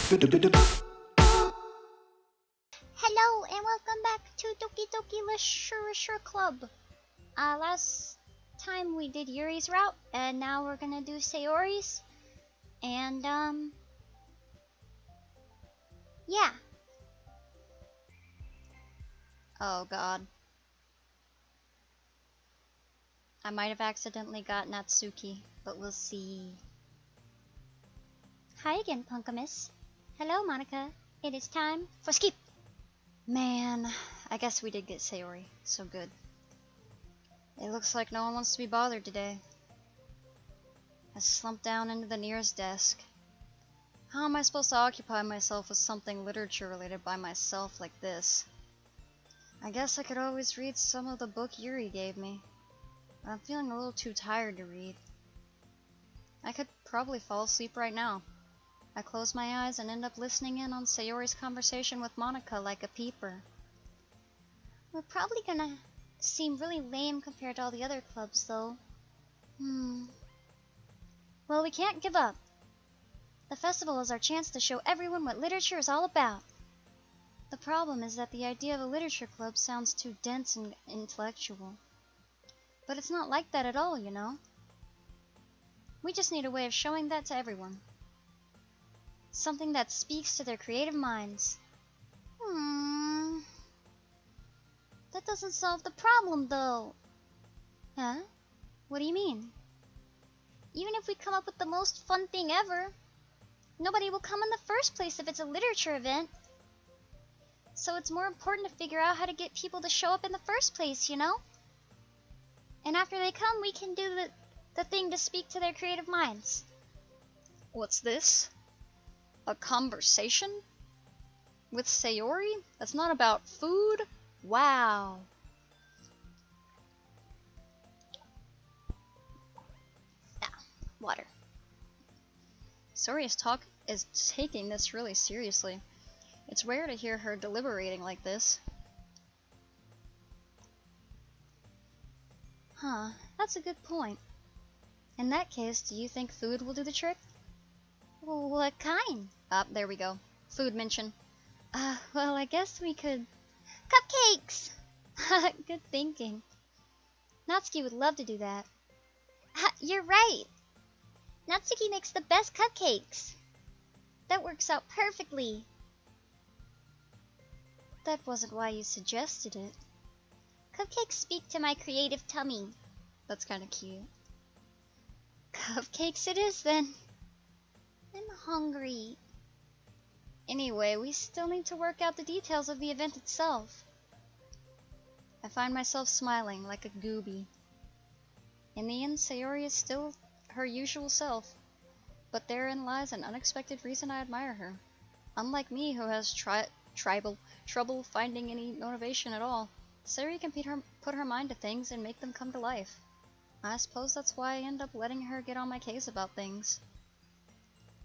Hello and welcome back to Doki Literature Club. Last time we did Yuri's route, and now we're gonna do Sayori's. And yeah. Oh god. I might have accidentally got Natsuki, but we'll see. Hi again, Punkamus. Hello, Monica. It is time for skip. Man, I guess we did get Sayori, so good. It looks like no one wants to be bothered today. I slumped down into the nearest desk. How am I supposed to occupy myself with something literature related by myself like this? I guess I could always read some of the book Yuri gave me, but I'm feeling a little too tired to read. I could probably fall asleep right now. I close my eyes and end up listening in on Sayori's conversation with Monica like a peeper. We're probably gonna seem really lame compared to all the other clubs, though. Well, we can't give up. The festival is our chance to show everyone what literature is all about. The problem is that the idea of a literature club sounds too dense and intellectual. But it's not like that at all, you know? We just need a way of showing that to everyone. Something that speaks to their creative minds. That doesn't solve the problem, though. Huh? What do you mean? Even if we come up with the most fun thing ever, nobody will come in the first place if it's a literature event. So it's more important to figure out how to get people to show up in the first place, you know? And after they come, we can do the thing to speak to their creative minds. What's this? A conversation? With Sayori? That's not about food? Wow. Water. Sayori is taking this really seriously. It's rare to hear her deliberating like this. Huh, that's a good point. In that case, do you think food will do the trick? What kind? There we go. Food mention. Well, I guess we could... Cupcakes! Good thinking. Natsuki would love to do that. You're right! Natsuki makes the best cupcakes! That works out perfectly! That wasn't why you suggested it. Cupcakes speak to my creative tummy. That's kinda cute. Cupcakes it is, then. I'm hungry. Anyway, we still need to work out the details of the event itself. I find myself smiling like a gooby. In the end, Sayori is still her usual self, but therein lies an unexpected reason I admire her. Unlike me, who has trouble finding any motivation at all, Sayori can put her mind to things and make them come to life. I suppose that's why I end up letting her get on my case about things.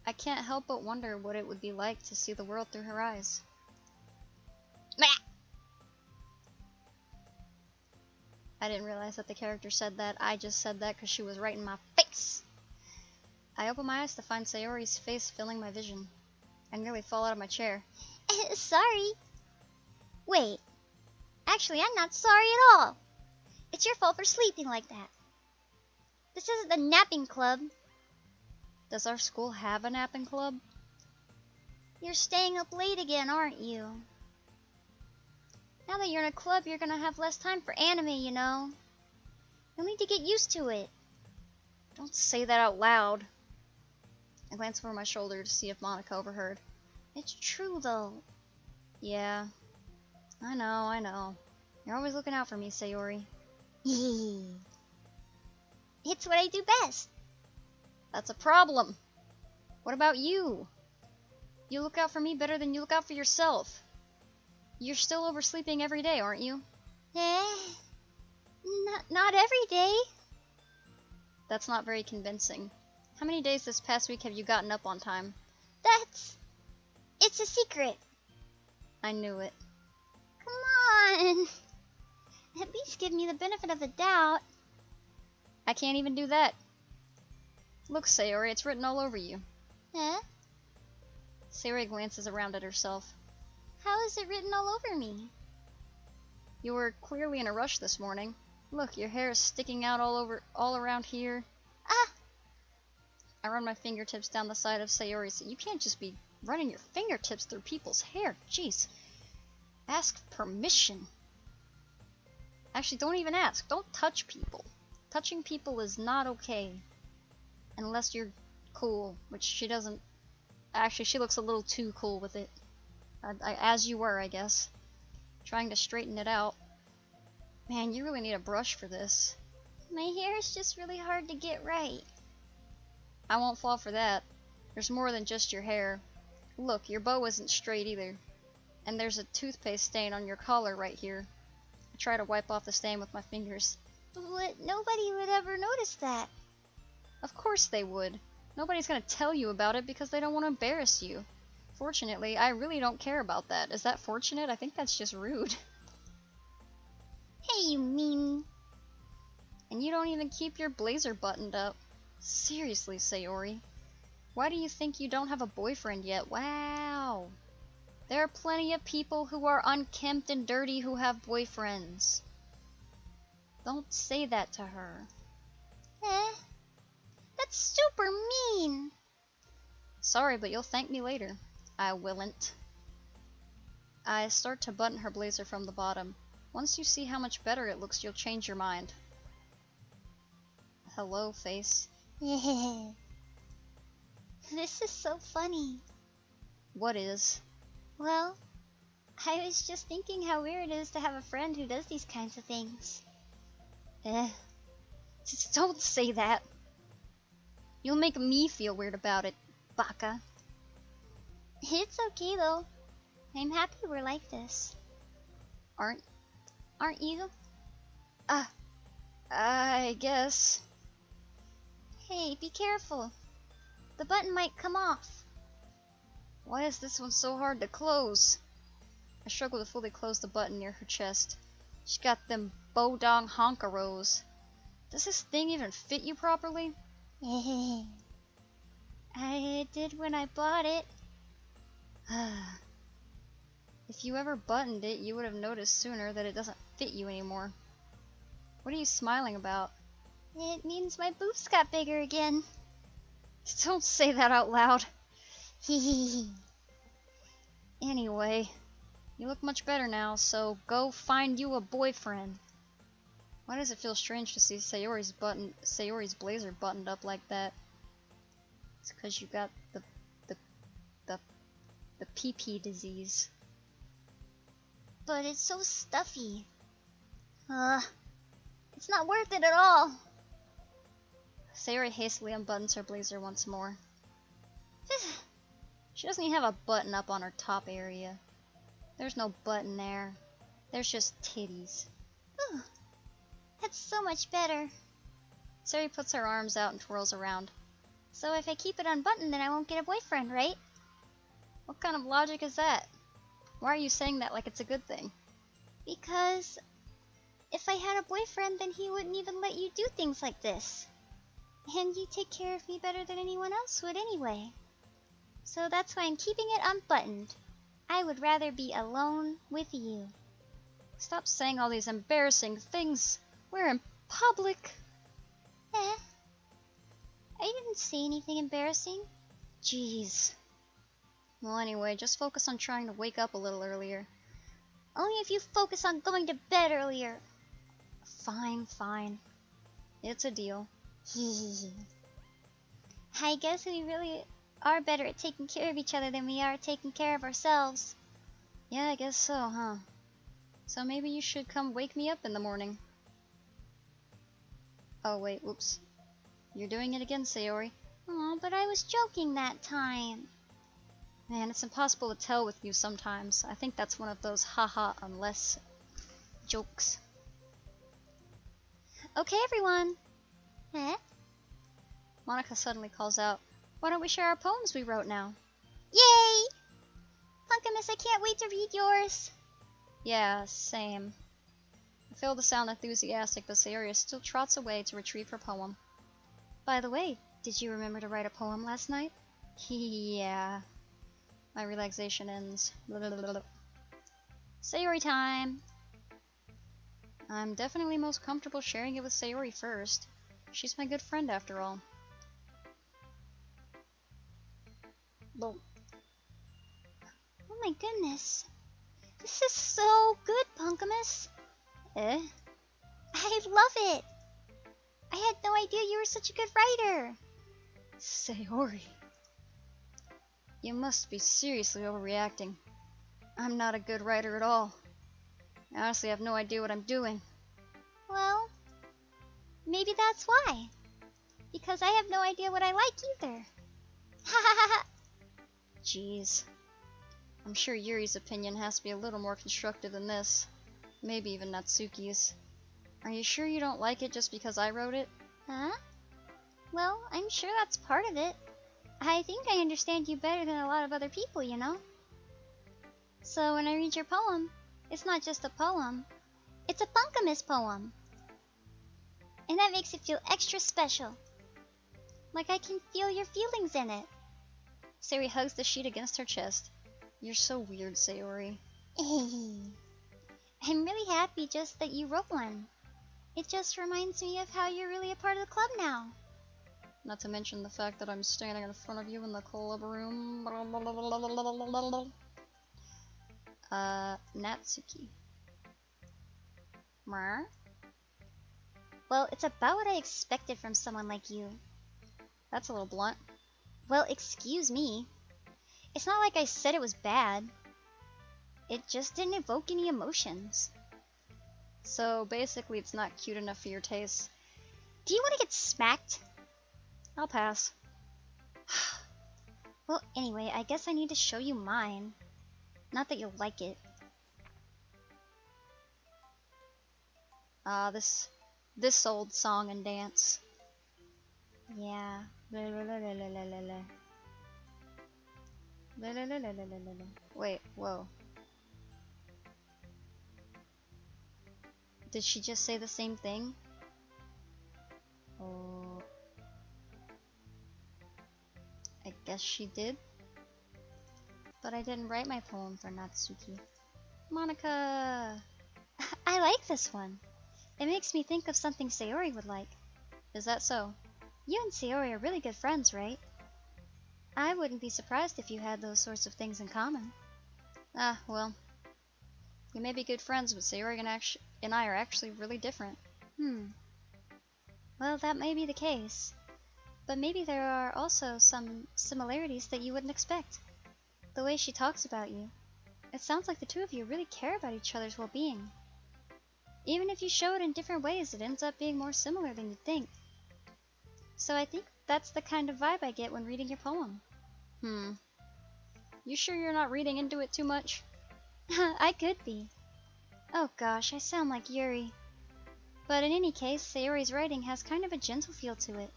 I can't help but wonder what it would be like to see the world through her eyes. I didn't realize that the character said that. I just said that because she was right in my face. I open my eyes to find Sayori's face filling my vision. I nearly fall out of my chair. Sorry. Wait. Actually, I'm not sorry at all. It's your fault for sleeping like that. This isn't the napping club. Does our school have a napping club? You're staying up late again, aren't you? Now that you're in a club, you're gonna have less time for anime, you know. You'll need to get used to it. Don't say that out loud. I glance over my shoulder to see if Monica overheard. It's true, though. Yeah. I know. You're always looking out for me, Sayori. It's what I do best. That's a problem. What about you? You look out for me better than you look out for yourself. You're still oversleeping every day, aren't you? Not every day. That's not very convincing. How many days this past week have you gotten up on time? It's a secret. I knew it. Come on. At least give me the benefit of the doubt. I can't even do that. Look, Sayori, it's written all over you. Huh? Sayori glances around at herself. How is it written all over me? You were clearly in a rush this morning. Look, your hair is sticking out all around here. Ah! I run my fingertips down the side of Sayori's. You can't just be running your fingertips through people's hair. Jeez. Ask permission. Actually, don't even ask. Don't touch people. Touching people is not okay. Unless you're cool, which she doesn't. Actually, she looks a little too cool with it. As you were, I guess. Trying to straighten it out. Man, you really need a brush for this. My hair is just really hard to get right. I won't fall for that. There's more than just your hair. Look, your bow isn't straight either. And there's a toothpaste stain on your collar right here. I try to wipe off the stain with my fingers. But nobody would ever notice that. Of course they would. Nobody's gonna tell you about it because they don't want to embarrass you. Fortunately, I really don't care about that. Is that fortunate? I think that's just rude. Hey, you mean... And you don't even keep your blazer buttoned up. Seriously, Sayori. Why do you think you don't have a boyfriend yet? Wow. There are plenty of people who are unkempt and dirty who have boyfriends. Don't say that to her. That's super mean. Sorry, but you'll thank me later. I willn't. I start to button her blazer from the bottom. Once you see how much better it looks, you'll change your mind. Hello, face. This is so funny. What is? Well, I was just thinking how weird it is to have a friend who does these kinds of things. Just don't say that. You'll make me feel weird about it, baka. It's okay though. I'm happy we're like this. Aren't you? I guess. Hey, be careful. The button might come off. Why is this one so hard to close? I struggle to fully close the button near her chest. She got them bodong honkaros. Does this thing even fit you properly? I did when I bought it. If you ever buttoned it, you would have noticed sooner that it doesn't fit you anymore. What are you smiling about? It means my boobs got bigger again. Don't say that out loud. Anyway, you look much better now, so go find you a boyfriend. Why does it feel strange to see Sayori's blazer buttoned up like that? It's because you got the PP disease. But it's so stuffy. It's not worth it at all. Sayori hastily unbuttons her blazer once more. She doesn't even have a button up on her top area. There's no button there. There's just titties. That's so much better. Sayori puts her arms out and twirls around. So if I keep it unbuttoned, then I won't get a boyfriend, right? What kind of logic is that? Why are you saying that like it's a good thing? Because if I had a boyfriend, then he wouldn't even let you do things like this. And you take care of me better than anyone else would anyway. So that's why I'm keeping it unbuttoned. I would rather be alone with you. Stop saying all these embarrassing things. We're in public. I didn't say anything embarrassing. Jeez. Well, anyway, just focus on trying to wake up a little earlier. Only if you focus on going to bed earlier. Fine. It's a deal. I guess we really are better at taking care of each other than we are at taking care of ourselves. Yeah, I guess so, huh? So maybe you should come wake me up in the morning. Oh wait, whoops. You're doing it again, Sayori. Aw, but I was joking that time. Man, it's impossible to tell with you sometimes. I think that's one of those haha unless jokes. Okay, everyone. Monica suddenly calls out, "Why don't we share our poems we wrote now?" Yay! Punkamus, I can't wait to read yours. Yeah, same. I fail to sound enthusiastic, but Sayori still trots away to retrieve her poem. By the way, did you remember to write a poem last night? Yeah. My relaxation ends. Sayori time! I'm definitely most comfortable sharing it with Sayori first. She's my good friend after all. Well, Oh my goodness. This is so good, Punkamus. eh? I love it. I had no idea you were such a good writer. Sayori. You must be seriously overreacting. I'm not a good writer at all. I honestly have no idea what I'm doing. Well, maybe that's why. Because I have no idea what I like either. Ha ha ha ha. Jeez. I'm sure Yuri's opinion has to be a little more constructive than this. Maybe even Natsuki's. Are you sure you don't like it just because I wrote it? Huh? Well, I'm sure that's part of it. I think I understand you better than a lot of other people, you know? So when I read your poem, it's not just a poem. It's a Punkamus poem. And that makes it feel extra special. Like I can feel your feelings in it. Sayori hugs the sheet against her chest. You're so weird, Sayori. I'm really happy just that you wrote one. It just reminds me of how you're really a part of the club now. Not to mention the fact that I'm standing in front of you in the club room. Natsuki. Mer? Well, it's about what I expected from someone like you. That's a little blunt. Well, excuse me. It's not like I said it was bad. It just didn't evoke any emotions. So basically it's not cute enough for your taste. Do you want to get smacked? I'll pass. Well, anyway, I guess I need to show you mine. Not that you'll like it. This old song and dance. Yeah. Wait, whoa. Did she just say the same thing? Oh. I guess she did. But I didn't write my poem for Natsuki. Monica! I like this one. It makes me think of something Sayori would like. Is that so? You and Sayori are really good friends, right? I wouldn't be surprised if you had those sorts of things in common. Ah, well. We may be good friends, but Sayori and I are actually really different. Well, that may be the case. But maybe there are also some similarities that you wouldn't expect. The way she talks about you. It sounds like the two of you really care about each other's well-being. Even if you show it in different ways, it ends up being more similar than you'd think. So I think that's the kind of vibe I get when reading your poem. You sure you're not reading into it too much? I could be. Oh gosh, I sound like Yuri. But in any case, Sayori's writing has kind of a gentle feel to it.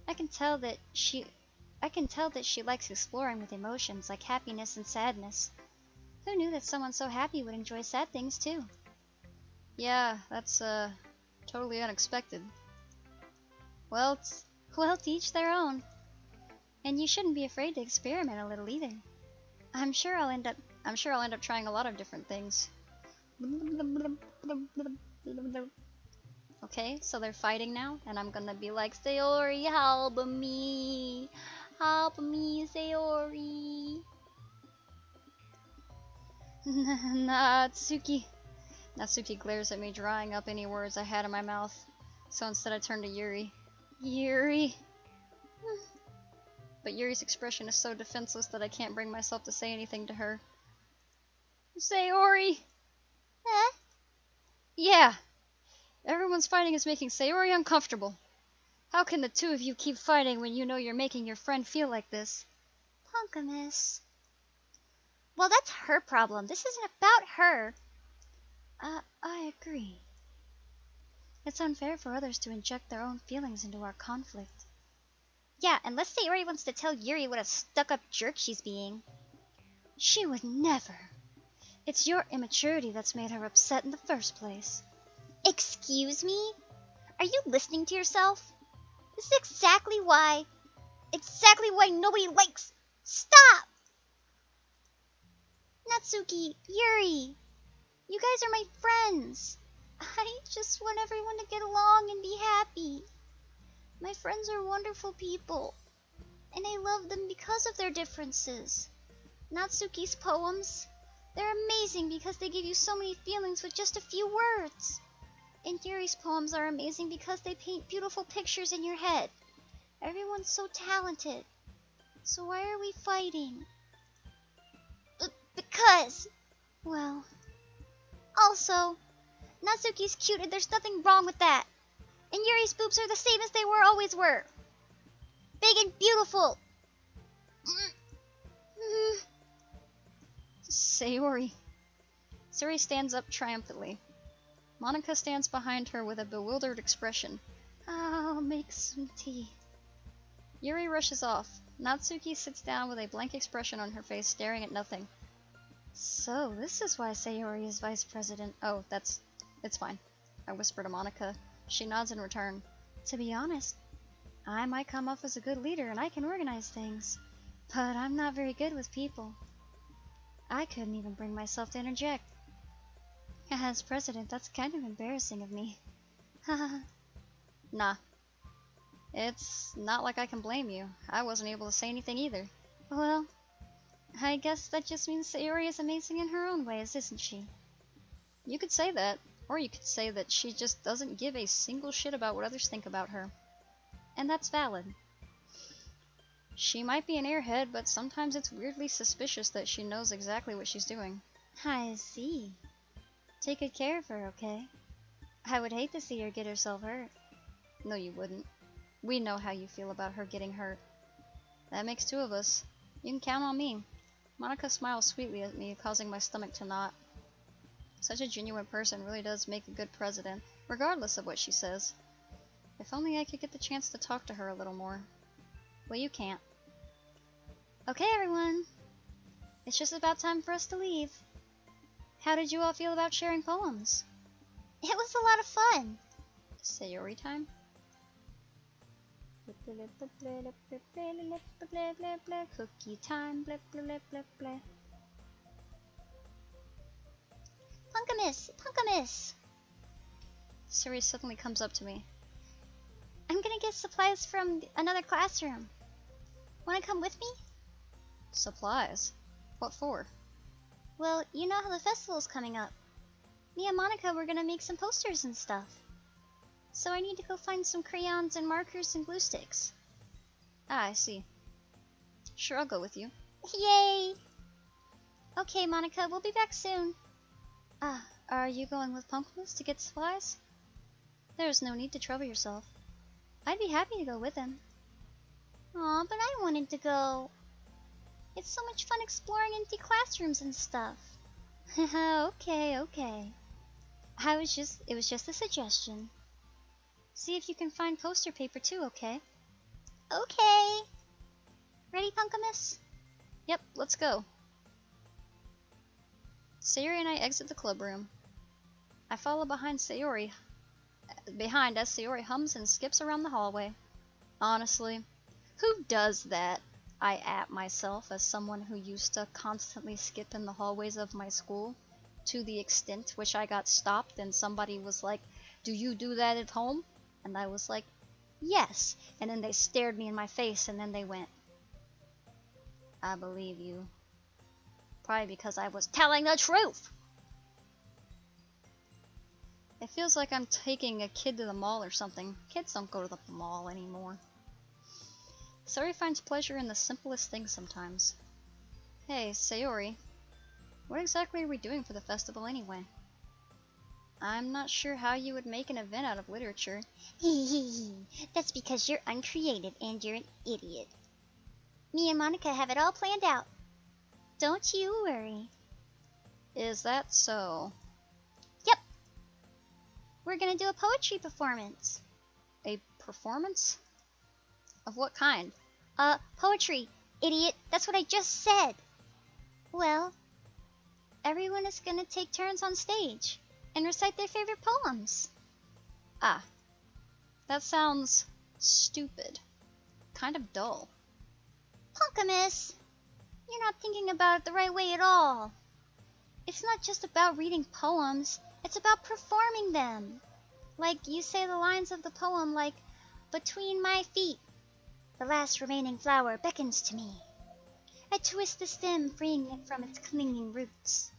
I can tell that she likes exploring with emotions like happiness and sadness. Who knew that someone so happy would enjoy sad things too? Yeah, that's totally unexpected. Well, to each their own. And you shouldn't be afraid to experiment a little either. I'm sure I'll end up trying a lot of different things. Okay, so they're fighting now, and I'm gonna be like, Sayori, help me! Help me, Sayori! Natsuki. Natsuki glares at me, drying up any words I had in my mouth. So instead I turn to Yuri. Yuri! But Yuri's expression is so defenseless that I can't bring myself to say anything to her. Sayori! Huh? Yeah! Everyone's fighting is making Sayori uncomfortable. How can the two of you keep fighting when you know you're making your friend feel like this? Punkamus. Well, that's her problem. This isn't about her. I agree. It's unfair for others to inject their own feelings into our conflict. Yeah, unless Sayori wants to tell Yuri what a stuck-up jerk she's being. She would never. It's your immaturity that's made her upset in the first place. Excuse me? Are you listening to yourself? This is exactly why nobody likes... Stop! Natsuki, Yuri, you guys are my friends. I just want everyone to get along and be happy. My friends are wonderful people, and I love them because of their differences. Natsuki's poems, they're amazing because they give you so many feelings with just a few words. And Yuri's poems are amazing because they paint beautiful pictures in your head. Everyone's so talented. So why are we fighting? Because, well, also, Natsuki's cute and there's nothing wrong with that. And Yuri's boobs are the same as they always were. Big and beautiful. Sayori. Sayori stands up triumphantly. Monica stands behind her with a bewildered expression. I'll make some tea. Yuri rushes off. Natsuki sits down with a blank expression on her face, staring at nothing. So, this is why Sayori is vice president. Oh, it's fine. I whisper to Monica. She nods in return. To be honest, I might come off as a good leader and I can organize things. But I'm not very good with people. I couldn't even bring myself to interject. As president, that's kind of embarrassing of me. Nah. It's not like I can blame you. I wasn't able to say anything either. Well, I guess that just means Sayori is amazing in her own ways, isn't she? You could say that, or you could say that she just doesn't give a single shit about what others think about her. And that's valid. She might be an airhead, but sometimes it's weirdly suspicious that she knows exactly what she's doing. I see. Take good care of her, okay? I would hate to see her get herself hurt. No, you wouldn't. We know how you feel about her getting hurt. That makes two of us. You can count on me. Monica smiles sweetly at me, causing my stomach to knot. Such a genuine person really does make a good president, regardless of what she says. If only I could get the chance to talk to her a little more. Well, you can't. Okay, everyone. It's just about time for us to leave. How did you all feel about sharing poems? It was a lot of fun. Sayori time? Cookie time. Punkamus! Sayori suddenly comes up to me. I'm gonna get supplies from another classroom. Wanna come with me? Supplies? What for? Well, you know how the festival's coming up. Me and Monica were gonna make some posters and stuff. So I need to go find some crayons and markers and glue sticks. Ah, I see. Sure, I'll go with you. Yay! Okay, Monica, we'll be back soon. Are you going with Punkamus to get supplies? There's no need to trouble yourself. I'd be happy to go with him. Aw, but I wanted to go. It's so much fun exploring empty classrooms and stuff. Okay. It was just a suggestion. See if you can find poster paper too, okay? Okay. Ready, Punkamus? Yep, let's go. Sayori and I exit the club room. I follow behind as Sayori hums and skips around the hallway. Honestly, who does that? I at myself as someone who used to constantly skip in the hallways of my school, to the extent which I got stopped and somebody was like, "Do you do that at home?" And I was like, "Yes." And then they stared me in my face and then they went, "I believe you." Probably because I was telling the truth. It feels like I'm taking a kid to the mall or something. Kids don't go to the mall anymore. Sayori finds pleasure in the simplest things sometimes. Hey, Sayori. What exactly are we doing for the festival anyway? I'm not sure how you would make an event out of literature. That's because you're uncreative and you're an idiot. Me and Monica have it all planned out. Don't you worry. Is that so? Yep. We're gonna do a poetry performance. A performance? Of what kind? Poetry, idiot. That's what I just said. Well, everyone is gonna take turns on stage and recite their favorite poems. Ah. That sounds stupid. Kind of dull. Punkamus, you're not thinking about it the right way at all. It's not just about reading poems, it's about performing them. Like you say the lines of the poem, like, between my feet, the last remaining flower beckons to me. I twist the stem, freeing it from its clinging roots,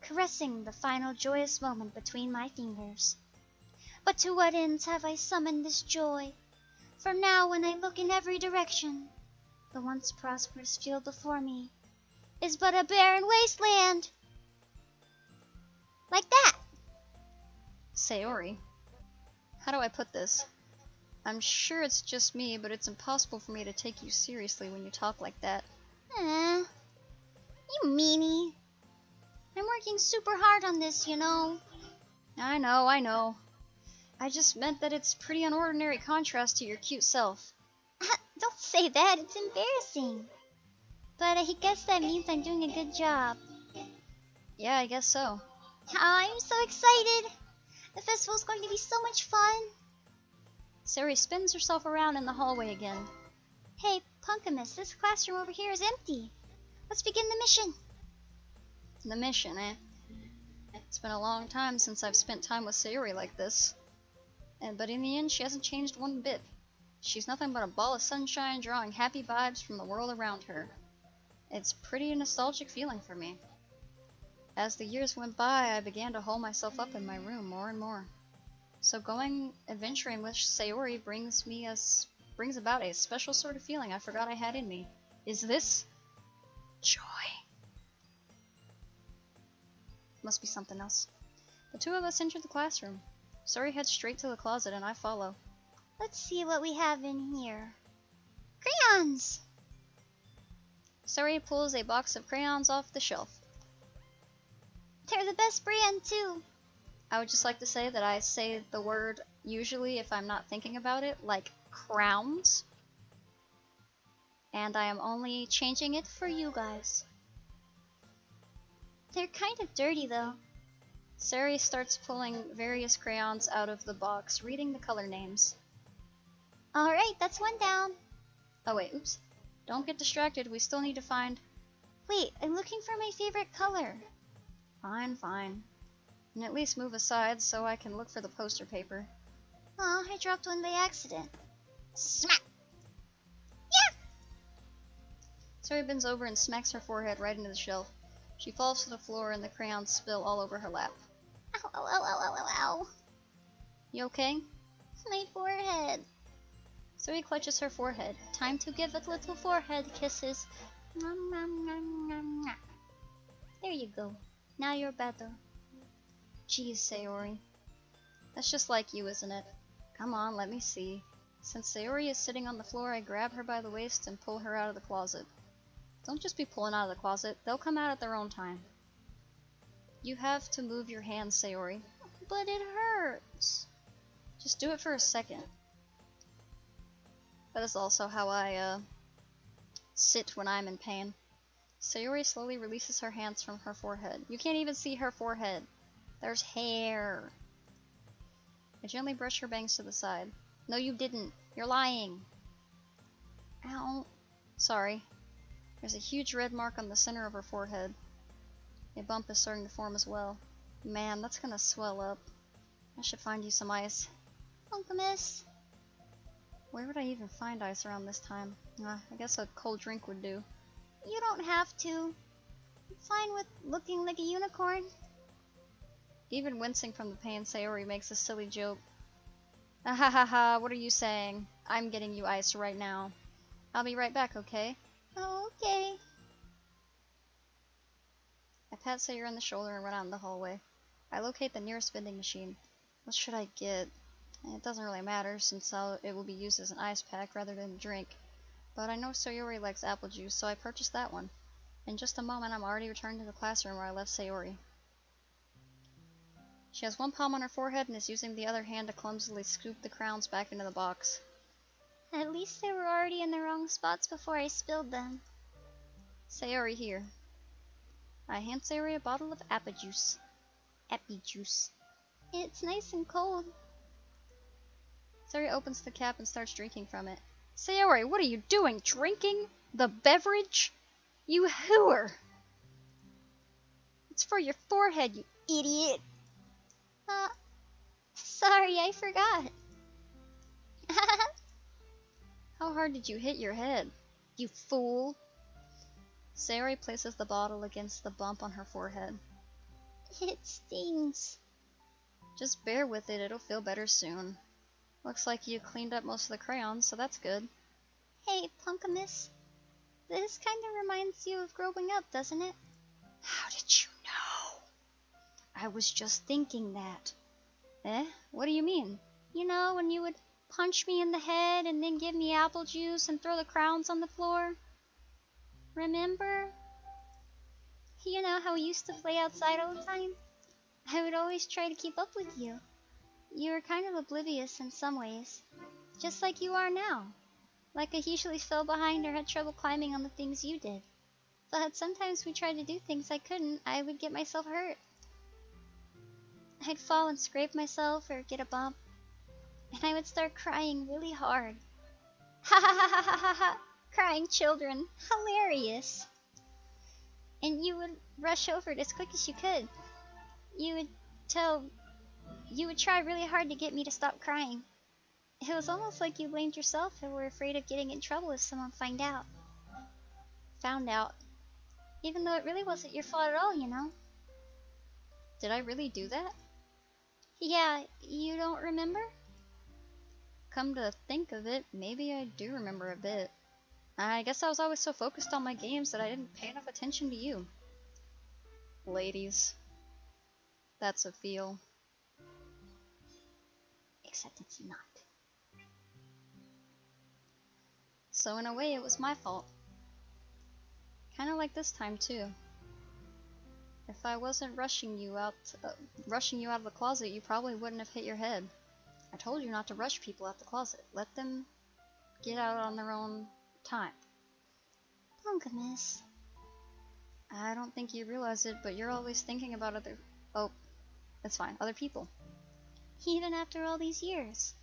caressing the final joyous moment between my fingers. But to what ends have I summoned this joy? For now when I look in every direction, the once prosperous field before me is but a barren wasteland. Like that. Sayori, how do I put this? I'm sure it's just me, but it's impossible for me to take you seriously when you talk like that. You meanie. I'm working super hard on this, you know. I know. I just meant that it's pretty unordinary contrast to your cute self. Don't say that, it's embarrassing. But I guess that means I'm doing a good job. Yeah, I guess so. I'm so excited. The festival's going to be so much fun. Sayori spins herself around in the hallway again. Hey, Punkamus, this classroom over here is empty. Let's begin the mission. The mission, eh? It's been a long time since I've spent time with Sayori like this. But in the end, she hasn't changed one bit. She's nothing but a ball of sunshine drawing happy vibes from the world around her. It's pretty nostalgic feeling for me. As the years went by, I began to hole myself up in my room more and more. So going adventuring with Sayori brings about a special sort of feeling I forgot I had in me. Is this joy? Must be something else. The two of us enter the classroom. Sayori heads straight to the closet and I follow. Let's see what we have in here. Crayons! Sayori pulls a box of crayons off the shelf. They're the best brand, too. I would just like to say that I say the word usually if I'm not thinking about it, like crowns. And I am only changing it for you guys. They're kind of dirty, though. Sayori starts pulling various crayons out of the box, reading the color names. Alright, that's one down. Oh wait, oops. Don't get distracted, we still need to find... Wait, I'm looking for my favorite color. Fine. And at least move aside so I can look for the poster paper. Aw, I dropped one by accident. Smack! Yeah! Sayori bends over and smacks her forehead right into the shelf. She falls to the floor and the crayons spill all over her lap. Ow, ow, ow, ow, ow, ow. You okay? My forehead. Sayori clutches her forehead. Time to give it little forehead kisses. Nom, nom, nom, nom, nom. There you go. Now you're better. Jeez, Sayori. That's just like you, isn't it? Come on, let me see. Since Sayori is sitting on the floor, I grab her by the waist and pull her out of the closet. Don't just be pulling out of the closet, they'll come out at their own time. You have to move your hands, Sayori. But it hurts. Just do it for a second. That is also how I, sit when I'm in pain. Sayori slowly releases her hands from her forehead. You can't even see her forehead. There's hair. I gently brush her bangs to the side. No, you didn't. You're lying. Ow. Sorry. There's a huge red mark on the center of her forehead. A bump is starting to form as well. Man, that's gonna swell up. I should find you some ice. Punkamus. Where would I even find ice around this time? I guess a cold drink would do. You don't have to. I'm fine with looking like a unicorn. Even wincing from the pain, Sayori makes a silly joke. Ah ha ha ha, what are you saying? I'm getting you ice right now. I'll be right back, okay? Oh, okay. I pat Sayori on the shoulder and run out in the hallway. I locate the nearest vending machine. What should I get? It doesn't really matter, since it will be used as an ice pack rather than a drink. But I know Sayori likes apple juice, so I purchased that one. In just a moment, I'm already returned to the classroom where I left Sayori. She has one palm on her forehead and is using the other hand to clumsily scoop the crowns back into the box. At least they were already in the wrong spots before I spilled them. Sayori, here. I hand Sayori a bottle of apple juice. Appy juice. It's nice and cold. Sayori opens the cap and starts drinking from it. Sayori, what are you doing? Drinking the beverage? You hooer! It's for your forehead, you idiot. Sorry, I forgot. How hard did you hit your head, you fool? Sayori places the bottle against the bump on her forehead. It stings. Just bear with it, it'll feel better soon. Looks like you cleaned up most of the crayons, so that's good. Hey, Punkamus. This kind of reminds you of growing up, doesn't it? How did you know? I was just thinking that. Eh? What do you mean? You know, when you would punch me in the head and then give me apple juice and throw the crowns on the floor? Remember? You know how we used to play outside all the time? I would always try to keep up with you. You were kind of oblivious in some ways. Just like you are now. Like I usually fell behind or had trouble climbing on the things you did. But sometimes we tried to do things I couldn't, I would get myself hurt. I'd fall and scrape myself or get a bump. And I would start crying really hard. Ha ha ha ha ha ha! Crying children. Hilarious. And you would rush over it as quick as you could. You would try really hard to get me to stop crying. It was almost like you blamed yourself and were afraid of getting in trouble if someone found out. Even though it really wasn't your fault at all, you know. Did I really do that? Yeah, you don't remember? Come to think of it, maybe I do remember a bit. I guess I was always so focused on my games that I didn't pay enough attention to you. Ladies. That's a feel. Except it's not. So in a way, it was my fault. Kinda like this time, too. If I wasn't rushing you out of the closet, you probably wouldn't have hit your head. I told you not to rush people out the closet. Let them get out on their own time. Punkamus. I don't think you realize it, but you're always thinking about it's fine, other people. Even after all these years.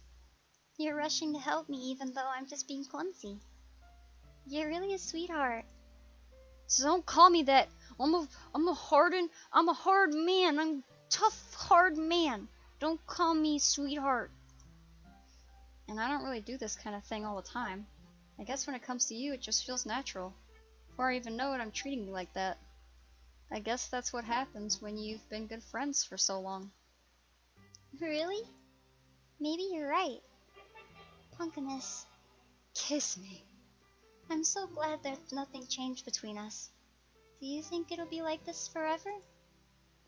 You're rushing to help me even though I'm just being clumsy. You're really a sweetheart. So don't call me that. I'm a hard man. I'm a tough, hard man. Don't call me sweetheart. And I don't really do this kind of thing all the time. I guess when it comes to you, it just feels natural. Before I even know it, I'm treating you like that. I guess that's what happens when you've been good friends for so long. Really? Maybe you're right. Punkamus. Kiss me. I'm so glad that nothing changed between us. Do you think it'll be like this forever?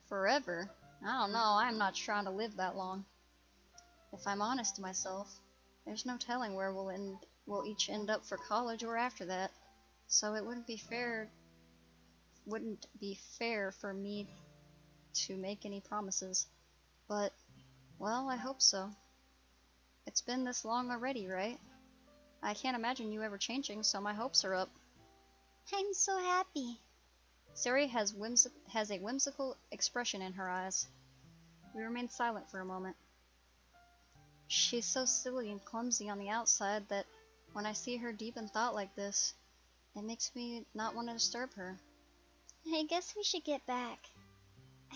Forever? I don't know, I'm not trying to live that long. If I'm honest to myself, there's no telling where we'll each end up for college or after that. So it wouldn't be fair for me to make any promises. But, well, I hope so. It's been this long already, right? I can't imagine you ever changing, so my hopes are up. I'm so happy. Sayori has a whimsical expression in her eyes. We remain silent for a moment. She's so silly and clumsy on the outside that when I see her deep in thought like this, it makes me not want to disturb her. I guess we should get back.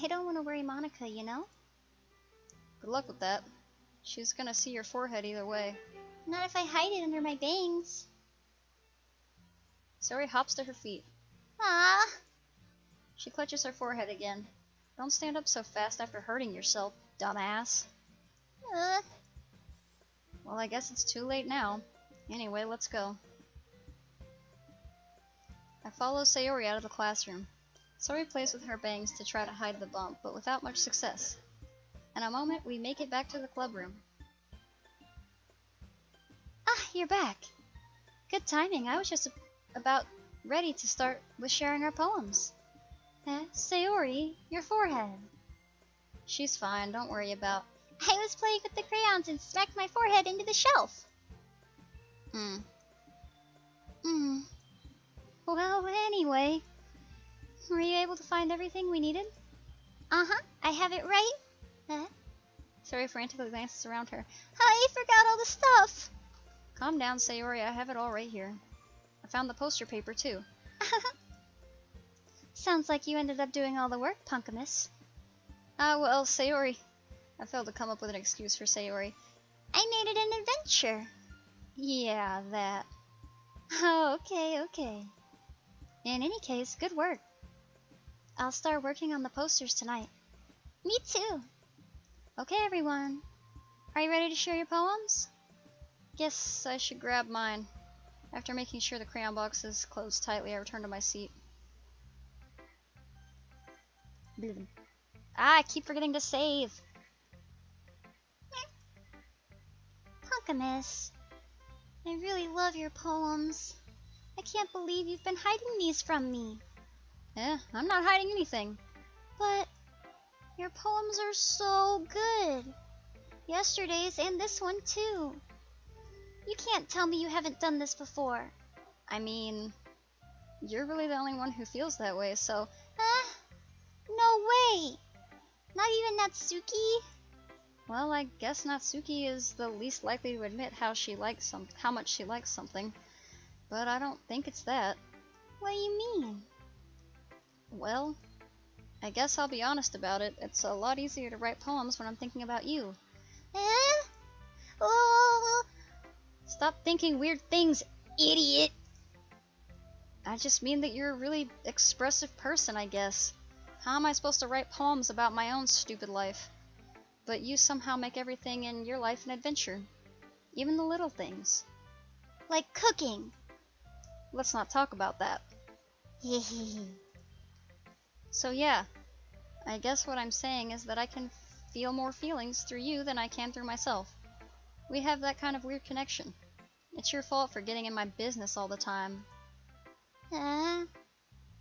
I don't want to worry Monica, you know? Good luck with that. She's gonna see your forehead either way. Not if I hide it under my bangs. Sayori hops to her feet. Ah! She clutches her forehead again. Don't stand up so fast after hurting yourself, dumbass. Well, I guess it's too late now. Anyway, let's go. I follow Sayori out of the classroom. Sayori plays with her bangs to try to hide the bump, but without much success. In a moment, we make it back to the club room. Ah, you're back. Good timing. I was just about ready to start with sharing our poems. Sayori, your forehead. She's fine, don't worry about. I was playing with the crayons and smacked my forehead into the shelf. Well, anyway. Were you able to find everything we needed? Uh-huh, I have it right. Sayori frantically glances around her. I forgot all the stuff. Calm down, Sayori, I have it all right here. I found the poster paper, too. Sounds like you ended up doing all the work, Punkamus. Ah, well, Sayori. I failed to come up with an excuse for Sayori. I made it an adventure. Yeah, that. Oh, okay. In any case, good work. I'll start working on the posters tonight. Me too. Okay, everyone. Are you ready to share your poems? Guess I should grab mine. After making sure the crayon box is closed tightly, I return to my seat. I keep forgetting to save. Punkamus, I really love your poems. I can't believe you've been hiding these from me. I'm not hiding anything. But your poems are so good. Yesterday's and this one too. You can't tell me you haven't done this before. I mean, you're really the only one who feels that way, so... No way! Not even Natsuki? Well, I guess Natsuki is the least likely to admit how much she likes something. But I don't think it's that. What do you mean? Well, I guess I'll be honest about it. It's a lot easier to write poems when I'm thinking about you. Oh! Stop thinking weird things, idiot! I just mean that you're a really expressive person, I guess. How am I supposed to write poems about my own stupid life? But you somehow make everything in your life an adventure. Even the little things. Like cooking. Let's not talk about that. So yeah, I guess what I'm saying is that I can feel more feelings through you than I can through myself. We have that kind of weird connection. It's your fault for getting in my business all the time. I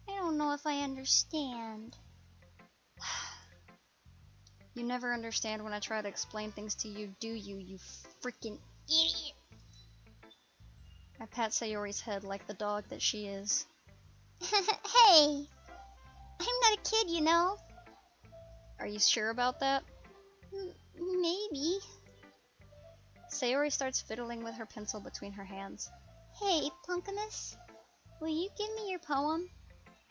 don't know if I understand. You never understand when I try to explain things to you, do you, you freaking idiot? I pat Sayori's head like the dog that she is. Hey! I'm not a kid, you know. Are you sure about that? Maybe. Sayori starts fiddling with her pencil between her hands. Hey, Punkamus, will you give me your poem?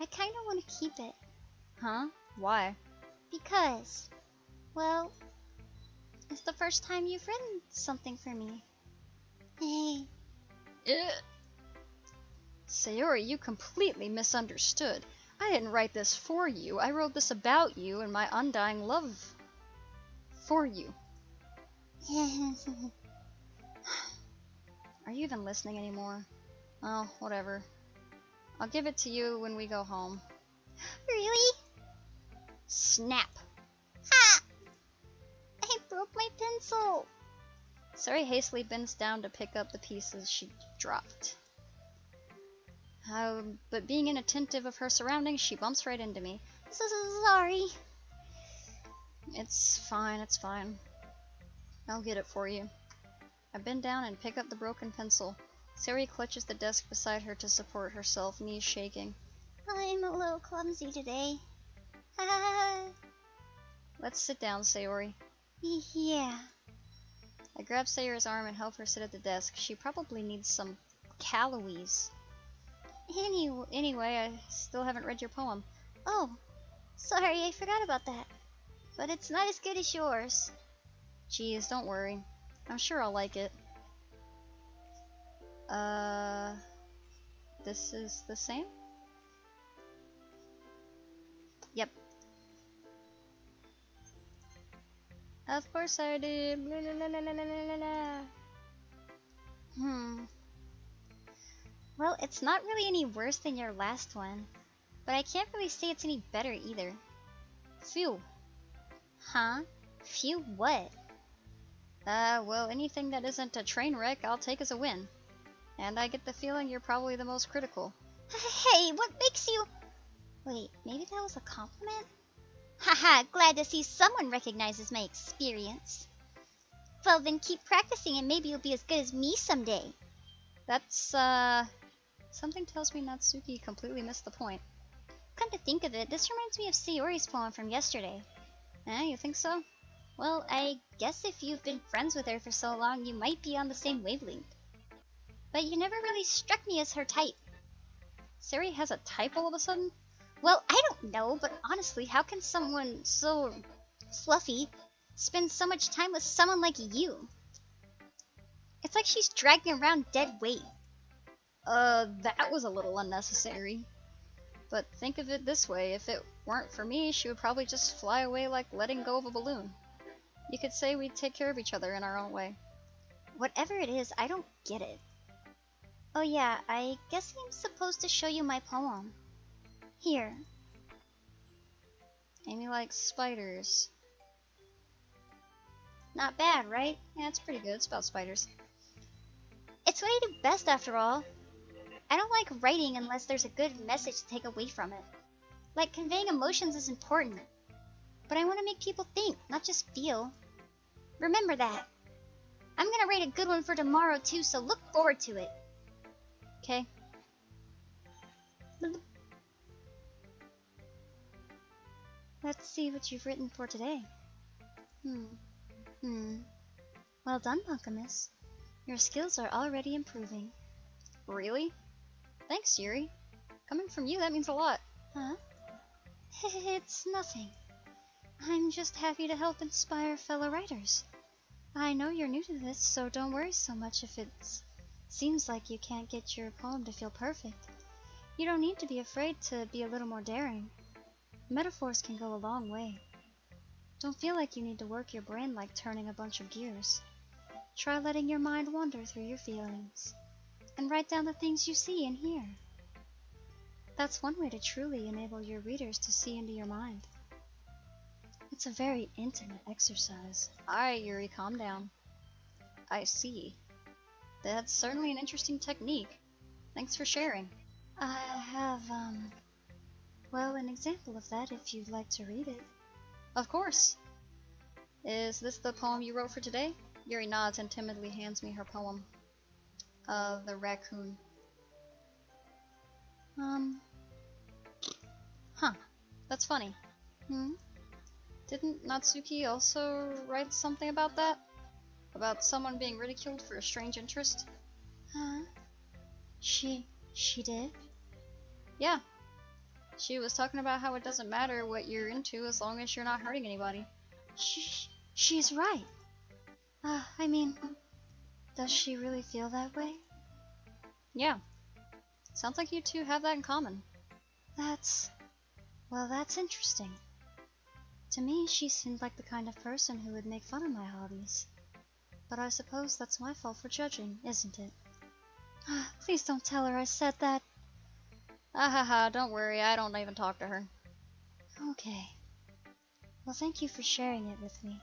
I kinda want to keep it. Huh? Why? Because, well, it's the first time you've written something for me. Hey. Sayori, you completely misunderstood. I didn't write this for you. I wrote this about you and my undying love for you. Are you even listening anymore? Oh, whatever. I'll give it to you when we go home. Really? Snap! Ha! I broke my pencil. Sayori hastily bends down to pick up the pieces she dropped. But being inattentive of her surroundings, she bumps right into me. So sorry. It's fine, it's fine. I'll get it for you. I bend down and pick up the broken pencil. Sayori clutches the desk beside her to support herself, knees shaking. I'm a little clumsy today. Let's sit down, Sayori. Yeah. I grab Sayori's arm and help her sit at the desk. She probably needs some calories. Anyway, I still haven't read your poem. Oh, sorry, I forgot about that. But it's not as good as yours. Geez, don't worry. I'm sure I'll like it. This is the same? Yep. Of course I did. Blah, blah, blah, blah, blah, blah, blah. Well, it's not really any worse than your last one, but I can't really say it's any better either. Phew. Huh? Phew what? Well, anything that isn't a train wreck, I'll take as a win. And I get the feeling you're probably the most critical. Hey, what makes you... Wait, maybe that was a compliment? Haha, glad to see someone recognizes my experience. Well, then keep practicing and maybe you'll be as good as me someday. That's, something tells me Natsuki completely missed the point. Come to think of it, this reminds me of Sayori's poem from yesterday. You think so? Well, I guess if you've been friends with her for so long, you might be on the same wavelength. But you never really struck me as her type. Sayori has a type all of a sudden? Well, I don't know, but honestly, how can someone so fluffy spend so much time with someone like you? It's like she's dragging around dead weight. That was a little unnecessary. But think of it this way, if it weren't for me, she would probably just fly away like letting go of a balloon. You could say we take care of each other in our own way. Whatever it is, I don't get it. Oh yeah, I guess I'm supposed to show you my poem. Here. Amy likes spiders. Not bad, right? Yeah, it's pretty good. It's about spiders. It's what I do best after all. I don't like writing unless there's a good message to take away from it. Like, conveying emotions is important. But I want to make people think, not just feel. Remember that. I'm gonna write a good one for tomorrow too, so look forward to it. Okay. Let's see what you've written for today. Well done, Punkamus. Your skills are already improving. Really? Thanks, Yuri. Coming from you, that means a lot. Huh? It's nothing. I'm just happy to help inspire fellow writers. I know you're new to this, so don't worry so much if it seems like you can't get your poem to feel perfect. You don't need to be afraid to be a little more daring. Metaphors can go a long way. Don't feel like you need to work your brain like turning a bunch of gears. Try letting your mind wander through your feelings, and write down the things you see and hear. That's one way to truly enable your readers to see into your mind. It's a very intimate exercise. Alright, Yuri, calm down. I see. That's certainly an interesting technique. Thanks for sharing. I have, well, an example of that if you'd like to read it. Of course. Is this the poem you wrote for today? Yuri nods and timidly hands me her poem. The raccoon. Huh. That's funny. Didn't Natsuki also write something about that? About someone being ridiculed for a strange interest? Huh? She did? Yeah. She was talking about how it doesn't matter what you're into as long as you're not hurting anybody. She's right. I mean, does she really feel that way? Yeah. Sounds like you two have that in common. That's interesting. To me, she seemed like the kind of person who would make fun of my hobbies. But I suppose that's my fault for judging, isn't it? Please don't tell her I said that. Don't worry, I don't even talk to her. Okay. Well, thank you for sharing it with me.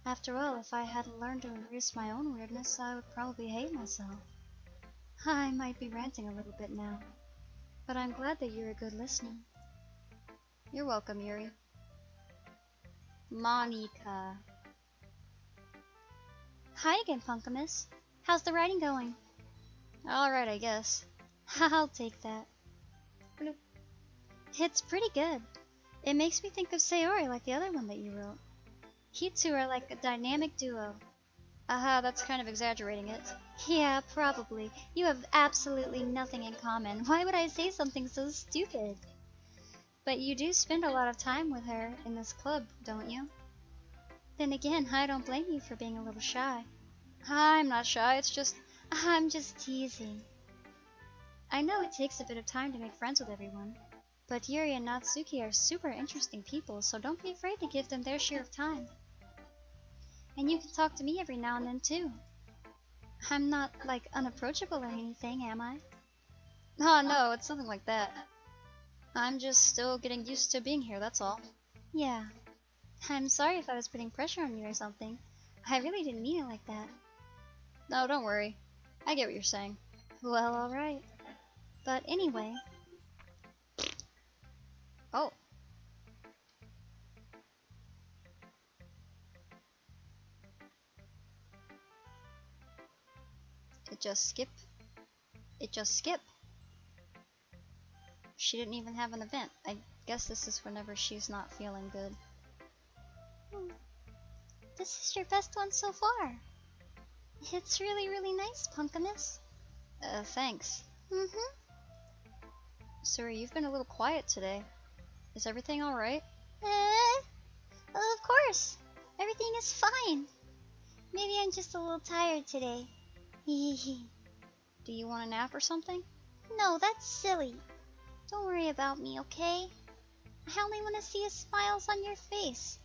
After all, if I hadn't learned to embrace my own weirdness, I would probably hate myself. I might be ranting a little bit now, but I'm glad that you're a good listener. You're welcome, Yuri. Monica. Hi again, Punkamus. How's the writing going? Alright, I guess. I'll take that. Bloop. It's pretty good. It makes me think of Sayori like the other one that you wrote. You two are like a dynamic duo. That's kind of exaggerating it. Yeah, probably. You have absolutely nothing in common. Why would I say something so stupid? But you do spend a lot of time with her in this club, don't you? Then again, I don't blame you for being a little shy. I'm not shy, it's just... I'm just teasing. I know it takes a bit of time to make friends with everyone, but Yuri and Natsuki are super interesting people, so don't be afraid to give them their share of time. And you can talk to me every now and then too. I'm not, like, unapproachable or anything, am I? Oh no, it's nothing like that. I'm just still getting used to being here, that's all. Yeah. I'm sorry if I was putting pressure on you or something. I really didn't mean it like that. No, don't worry. I get what you're saying. Well, alright. But anyway... Oh. It just skip. It just skip. She didn't even have an event. I guess this is whenever she's not feeling good. This is your best one so far. It's really, really nice, Punkamus. Thanks. Suri, you've been a little quiet today. Is everything alright? Of course. Everything is fine. Maybe I'm just a little tired today. Do you want a nap or something? No, that's silly. Don't worry about me, okay? I only want to see smiles on your face.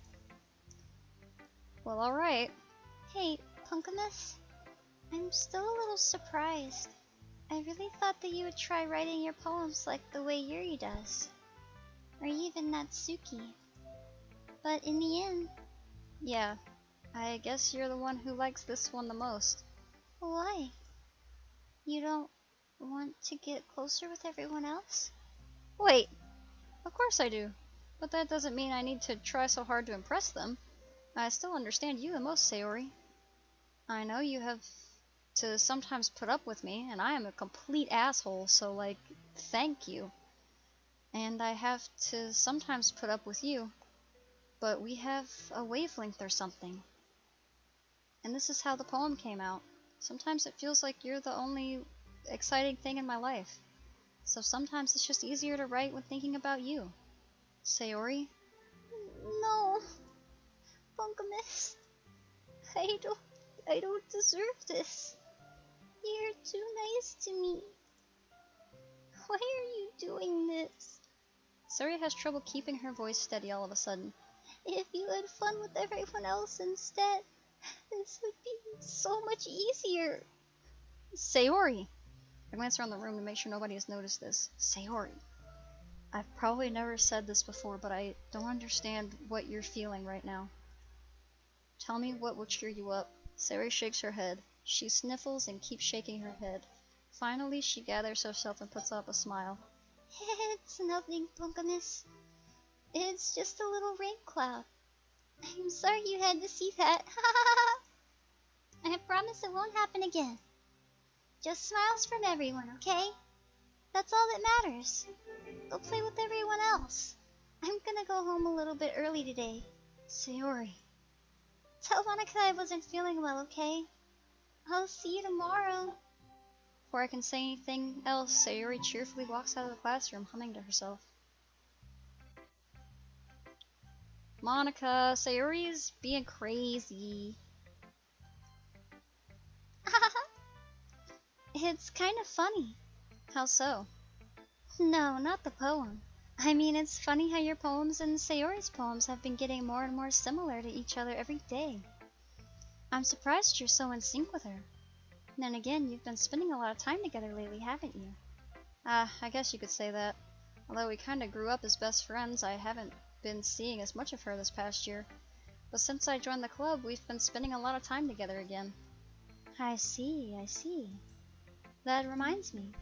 Well, alright. Hey, Punkamus. I'm still a little surprised. I really thought that you would try writing your poems like the way Yuri does. Or even Natsuki. But in the end... Yeah, I guess you're the one who likes this one the most. Why? You don't want to get closer with everyone else? Wait! Of course I do. But that doesn't mean I need to try so hard to impress them. I still understand you the most, Sayori. I know you have to sometimes put up with me, and I am a complete asshole, so, like, thank you. And I have to sometimes put up with you. But we have a wavelength or something. And this is how the poem came out. Sometimes it feels like you're the only exciting thing in my life. So sometimes it's just easier to write when thinking about you. Sayori? No. Punkamus. I don't deserve this. You're too nice to me. Why are you doing this? Sayori has trouble keeping her voice steady all of a sudden. If you had fun with everyone else instead, this would be so much easier. Sayori! I glance around the room to make sure nobody has noticed this. Sayori. I've probably never said this before, but I don't understand what you're feeling right now. Tell me what will cheer you up. Sayori shakes her head. She sniffles and keeps shaking her head. Finally, she gathers herself and puts up a smile. It's nothing, Punkamus. It's just a little rain cloud. I'm sorry you had to see that. I promise it won't happen again. Just smiles from everyone, okay? That's all that matters. Go play with everyone else. I'm gonna go home a little bit early today. Sayori. Tell Monica I wasn't feeling well, okay? I'll see you tomorrow. Before I can say anything else, Sayori cheerfully walks out of the classroom, humming to herself. Monica, Sayori's being crazy. It's kind of funny. How so? No, not the poem. I mean, it's funny how your poems and Sayori's poems have been getting more and more similar to each other every day. I'm surprised you're so in sync with her. Then again, you've been spending a lot of time together lately, haven't you? I guess you could say that. Although we kinda grew up as best friends, I haven't been seeing as much of her this past year. But since I joined the club, we've been spending a lot of time together again. I see. That reminds me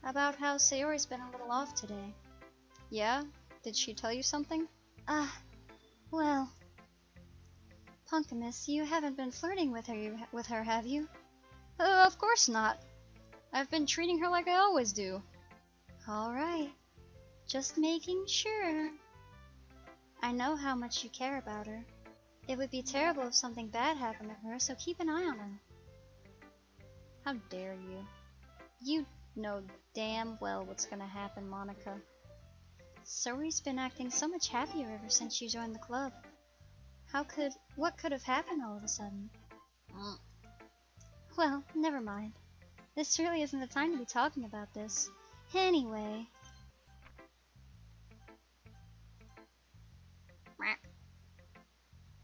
about how Sayori's been a little off today. Yeah? Did she tell you something? Well... Punkamus, you haven't been flirting with her, have you? Of course not. I've been treating her like I always do. Alright. Just making sure. I know how much you care about her. It would be terrible if something bad happened to her, so keep an eye on her. How dare you? You know damn well what's gonna happen, Monica. Sayori's been acting so much happier ever since you joined the club. What could have happened all of a sudden? Well, never mind. This really isn't the time to be talking about this. Anyway...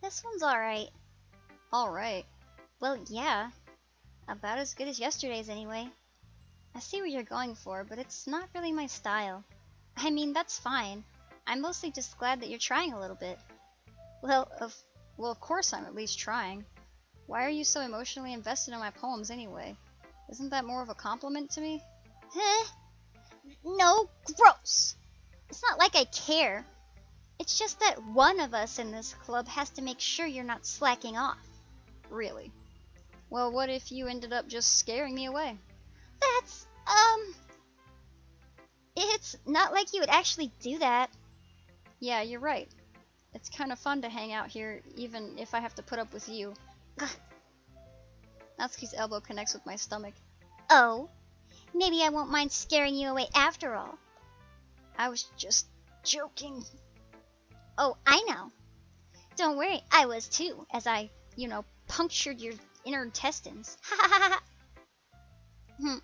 This one's alright. Alright. Well, yeah. About as good as yesterday's anyway. I see what you're going for, but it's not really my style. I mean, that's fine. I'm mostly just glad that you're trying a little bit. Well, of course I'm at least trying. Why are you so emotionally invested in my poems anyway? Isn't that more of a compliment to me? No, gross! It's not like I care. It's just that one of us in this club has to make sure you're not slacking off. Really? Well, what if you ended up just scaring me away? That's, It's not like you would actually do that. Yeah, you're right. It's kind of fun to hang out here, even if I have to put up with you. Natsuki's elbow connects with my stomach. Oh, maybe I won't mind scaring you away after all. I was just joking. Oh, I know. Don't worry, I was too, as I, punctured your inner intestines. Ha ha ha ha! Hmm.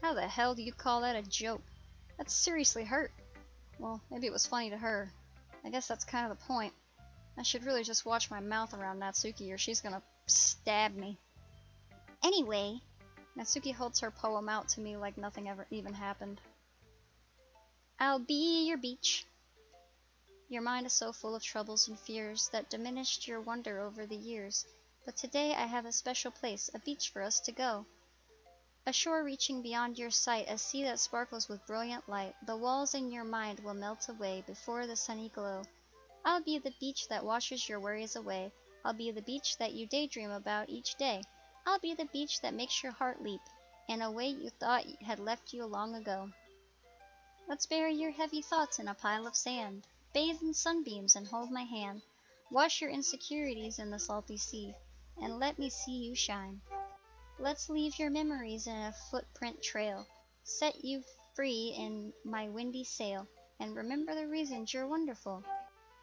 How the hell do you call that a joke? That seriously hurt. Well, maybe it was funny to her. I guess that's kind of the point. I should really just watch my mouth around Natsuki or she's gonna stab me. Anyway, Natsuki holds her poem out to me like nothing ever even happened. I'll be your beach. Your mind is so full of troubles and fears that diminished your wonder over the years. But today I have a special place, a beach for us to go. A shore reaching beyond your sight, a sea that sparkles with brilliant light. The walls in your mind will melt away before the sunny glow. I'll be the beach that washes your worries away. I'll be the beach that you daydream about each day. I'll be the beach that makes your heart leap in a way you thought had left you long ago. Let's bury your heavy thoughts in a pile of sand. Bathe in sunbeams and hold my hand. Wash your insecurities in the salty sea, and let me see you shine. Let's leave your memories in a footprint trail. Set you free in my windy sail, and remember the reasons you're wonderful.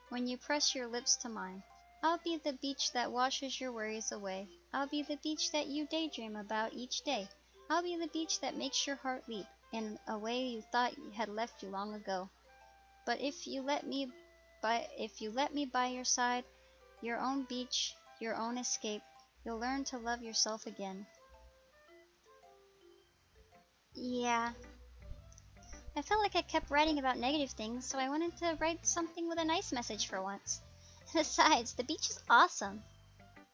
When you press your lips to mine, I'll be the beach that washes your worries away. I'll be the beach that you daydream about each day. I'll be the beach that makes your heart leap in a way you thought had left you long ago. But if you let me by your side, your own beach, your own escape, you'll learn to love yourself again. yeah. I felt like I kept writing about negative things, so I wanted to write something with a nice message for once. Besides, the beach is awesome.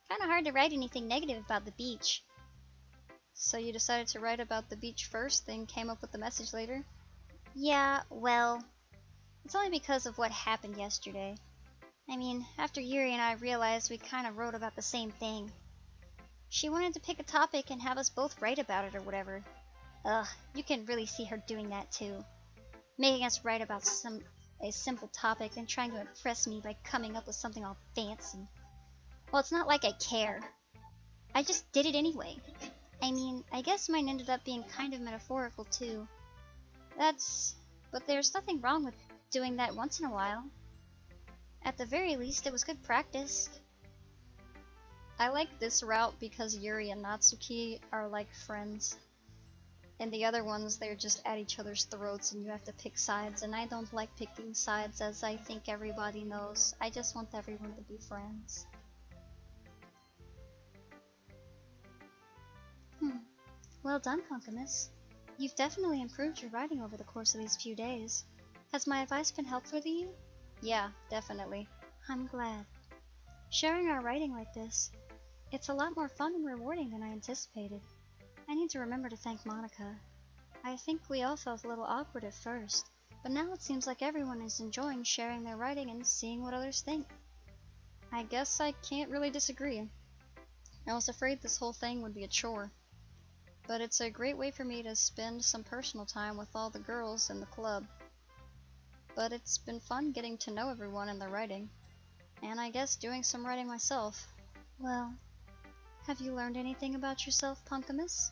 Kinda hard to write anything negative about the beach. So you decided to write about the beach first, then came up with the message later? Yeah, well, it's only because of what happened yesterday. I mean, after Yuri and I realized we kinda wrote about the same thing. She wanted to pick a topic and have us both write about it or whatever. Ugh, you can really see her doing that too. Making us write about a simple topic and trying to impress me by coming up with something all fancy. Well, it's not like I care. I just did it anyway. I mean, I guess mine ended up being kind of metaphorical too. But there's nothing wrong with doing that once in a while. At the very least, it was good practice. I like this route because Yuri and Natsuki are like friends. And the other ones, they're just at each other's throats and you have to pick sides. And I don't like picking sides, as I think everybody knows. I just want everyone to be friends. Well done, Punkamus. You've definitely improved your writing over the course of these few days. Has my advice been helpful to you? Yeah, definitely. I'm glad. Sharing our writing like this, it's a lot more fun and rewarding than I anticipated. I need to remember to thank Monica. I think we all felt a little awkward at first, but now it seems like everyone is enjoying sharing their writing and seeing what others think. I guess I can't really disagree. I was afraid this whole thing would be a chore. But it's a great way for me to spend some personal time with all the girls in the club. But it's been fun getting to know everyone and their writing. And I guess doing some writing myself. Well, have you learned anything about yourself, Punkamus?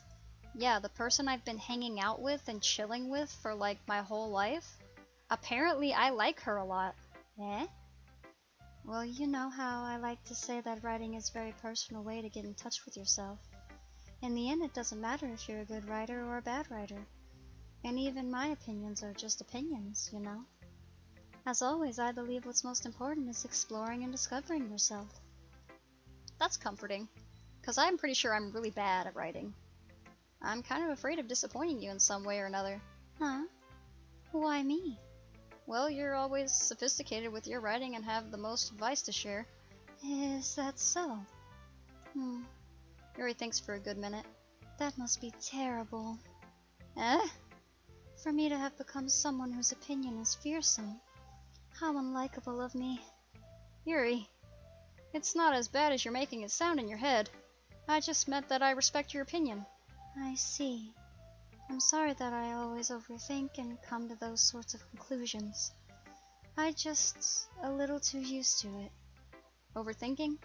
Yeah, the person I've been hanging out with and chilling with for like my whole life. Apparently I like her a lot. Eh? Well, you know how I like to say that writing is a very personal way to get in touch with yourself. In the end, it doesn't matter if you're a good writer or a bad writer. And even my opinions are just opinions, you know? As always, I believe what's most important is exploring and discovering yourself. That's comforting, because I'm pretty sure I'm really bad at writing. I'm kind of afraid of disappointing you in some way or another. Huh? Why me? Well, you're always sophisticated with your writing and have the most advice to share. Is that so? Yuri thinks for a good minute. That must be terrible. Eh? For me to have become someone whose opinion is fearsome. How unlikable of me. Yuri, it's not as bad as you're making it sound in your head. I just meant that I respect your opinion. I see. I'm sorry that I always overthink and come to those sorts of conclusions. I just a little too used to it. Overthinking?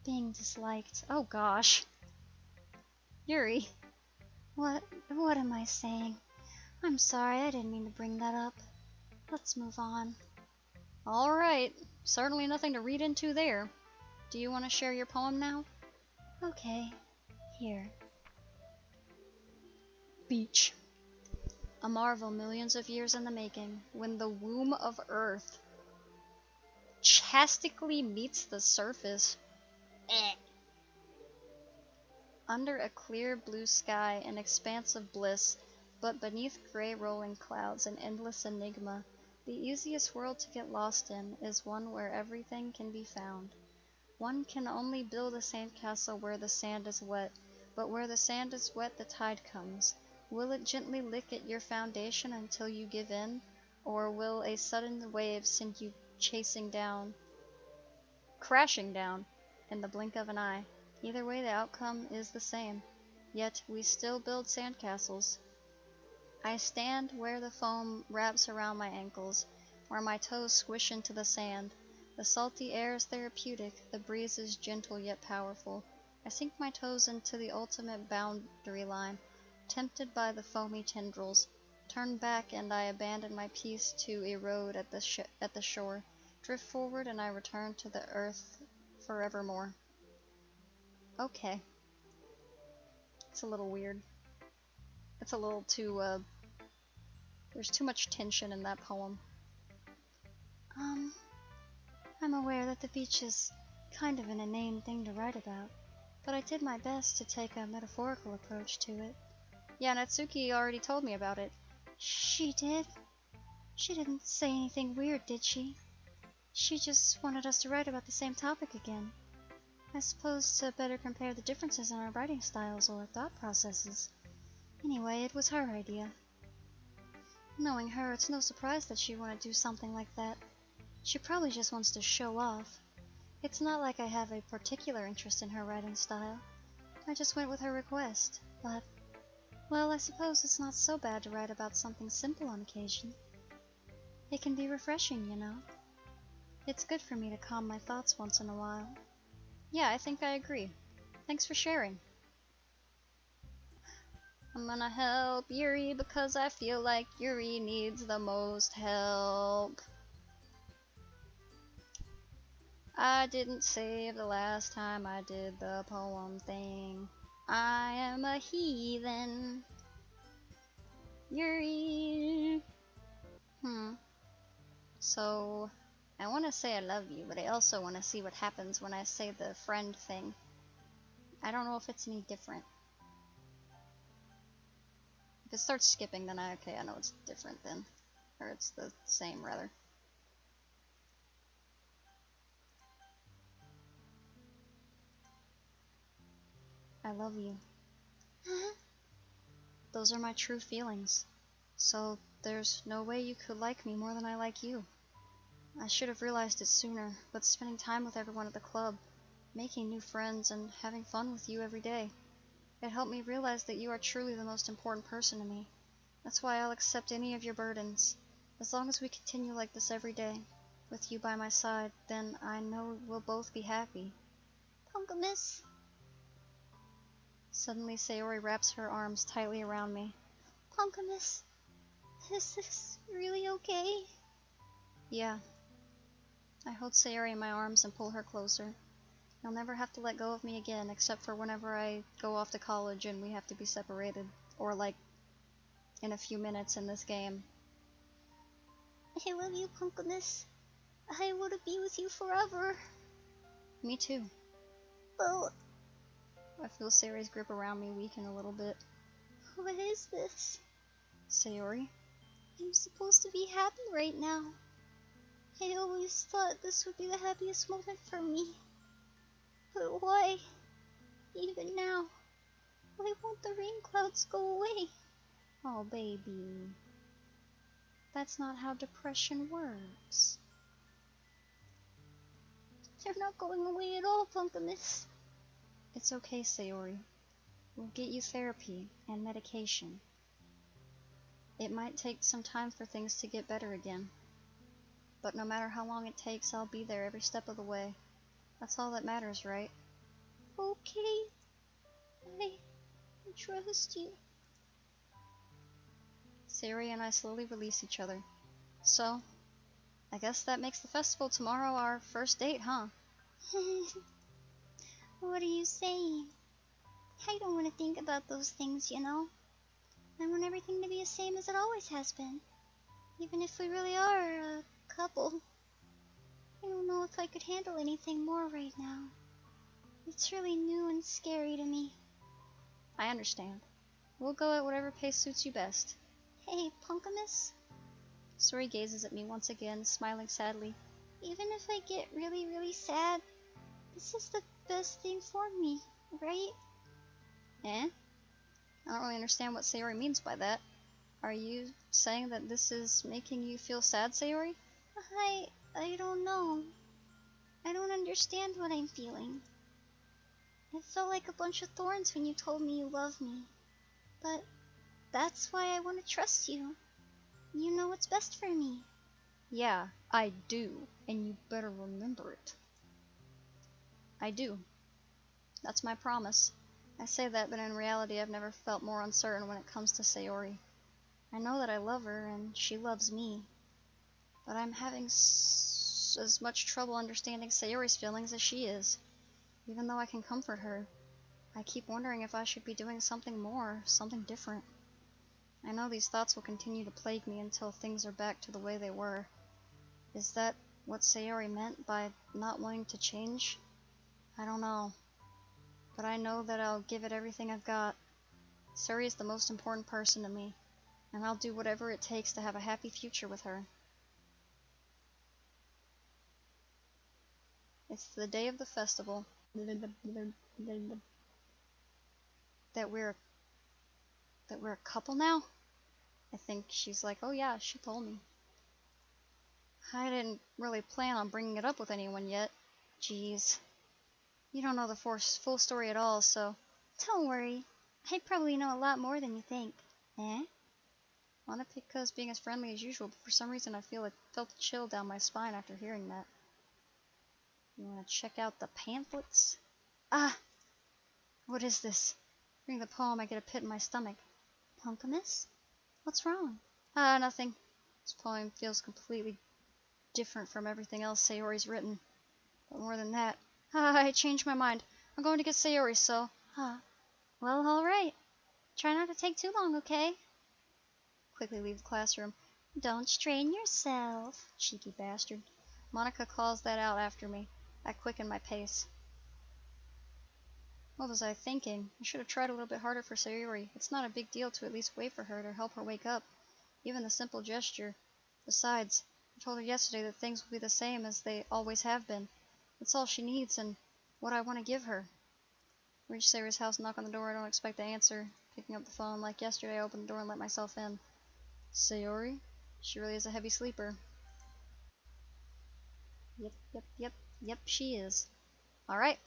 Being disliked. Oh gosh. Yuri. What am I saying? I'm sorry, I didn't mean to bring that up. Let's move on. Alright, certainly nothing to read into there. Do you want to share your poem now? Okay, here. Beach. A marvel millions of years in the making, when the womb of Earth chastically meets the surface. Under a clear blue sky, an expanse of bliss, but beneath gray rolling clouds, an endless enigma. The easiest world to get lost in is one where everything can be found. One can only build a sandcastle where the sand is wet, but where the sand is wet the tide comes. Will it gently lick at your foundation until you give in, or will a sudden wave send you crashing down, in the blink of an eye? Either way, the outcome is the same. Yet we still build sandcastles. I stand where the foam wraps around my ankles, where my toes squish into the sand. The salty air is therapeutic, the breeze is gentle yet powerful. I sink my toes into the ultimate boundary line, tempted by the foamy tendrils. Turn back and I abandon my peace to erode at the shore. Drift forward and I return to the earth forevermore. Okay. It's a little weird. It's a little too, there's too much tension in that poem. I'm aware that the beach is kind of an inane thing to write about, but I did my best to take a metaphorical approach to it. Yeah, Natsuki already told me about it. She did? She didn't say anything weird, did she? She just wanted us to write about the same topic again. I suppose to better compare the differences in our writing styles or thought processes. Anyway, it was her idea. Knowing her, it's no surprise that she'd want to do something like that. She probably just wants to show off. It's not like I have a particular interest in her writing style. I just went with her request, but, well, I suppose it's not so bad to write about something simple on occasion. It can be refreshing, you know. It's good for me to calm my thoughts once in a while. Yeah, I think I agree. Thanks for sharing. I'm gonna help Yuri because I feel like Yuri needs the most help. I didn't save the last time I did the poem thing. I am a heathen. Yuri. So, I want to say I love you, but I also want to see what happens when I say the friend thing. I don't know if it's any different. If it starts skipping, then I know it's different then. Or it's the same, rather. I love you. Those are my true feelings. So there's no way you could like me more than I like you. I should have realized it sooner, but spending time with everyone at the club, making new friends, and having fun with you every day, it helped me realize that you are truly the most important person to me. That's why I'll accept any of your burdens. As long as we continue like this every day, with you by my side, then I know we'll both be happy. Punkamus. Suddenly Sayori wraps her arms tightly around me. Punkamus, is this really okay? Yeah. I hold Sayori in my arms and pull her closer. You'll never have to let go of me again, except for whenever I go off to college and we have to be separated. Or like, in a few minutes in this game. I love you, Punkamus. I want to be with you forever. Me too. But I feel Sayori's grip around me weaken a little bit. what is this? Sayori? I'm supposed to be happy right now. I always thought this would be the happiest moment for me. But why? Even now, why won't the rain clouds go away? Oh, baby. That's not how depression works. They're not going away at all, Punkamus. It's okay, Sayori. We'll get you therapy and medication. It might take some time for things to get better again. But no matter how long it takes, I'll be there every step of the way. That's all that matters, right? Okay. I trust you. Sayori and I slowly release each other. So, I guess that makes the festival tomorrow our first date, huh? What are you saying? I don't want to think about those things, you know? I want everything to be the same as it always has been. Even if we really are a couple. I don't know if I could handle anything more right now. It's really new and scary to me. I understand. We'll go at whatever pace suits you best. Hey, Punkamus? Sayori gazes at me once again, smiling sadly. Even if I get really, really sad, this is the best thing for me, right? Eh? I don't really understand what Sayori means by that. Are you saying that this is making you feel sad, Sayori? I don't know. I don't understand what I'm feeling. It felt like a bunch of thorns when you told me you love me. But that's why I want to trust you. You know what's best for me. Yeah, I do, and you better remember it. I do. That's my promise. I say that, but in reality I've never felt more uncertain when it comes to Sayori. I know that I love her, and she loves me. But I'm having as much trouble understanding Sayori's feelings as she is. Even though I can comfort her, I keep wondering if I should be doing something more, something different. I know these thoughts will continue to plague me until things are back to the way they were. Is that what Sayori meant by not wanting to change? I don't know. But I know that I'll give it everything I've got. Sayori is the most important person to me, and I'll do whatever it takes to have a happy future with her. It's the day of the festival. That we're a couple now? I think she's like, oh yeah, she told me. I didn't really plan on bringing it up with anyone yet. Jeez. You don't know the full story at all, so... Don't worry. I probably know a lot more than you think. Eh? Monopika's being as friendly as usual, but for some reason I felt a chill down my spine after hearing that. You want to check out the pamphlets? Ah! What is this? Reading the poem, I get a pit in my stomach. Punkamus? What's wrong? Ah, nothing. This poem feels completely different from everything else Sayori's written. But more than that, I changed my mind. I'm going to get Sayori, so... Well, alright. Try not to take too long, okay? Quickly leave the classroom. Don't strain yourself. Cheeky bastard. Monica calls that out after me. I quicken my pace. What was I thinking? I should have tried a little bit harder for Sayori. It's not a big deal to at least wait for her to help her wake up. Even the simple gesture. Besides, I told her yesterday that things will be the same as they always have been. It's all she needs and what I want to give her. Reach Sayori's house, knock on the door. I don't expect to answer. Picking up the phone, like yesterday, I opened the door and let myself in. Sayori? She really is a heavy sleeper. Yep, she is. Alright.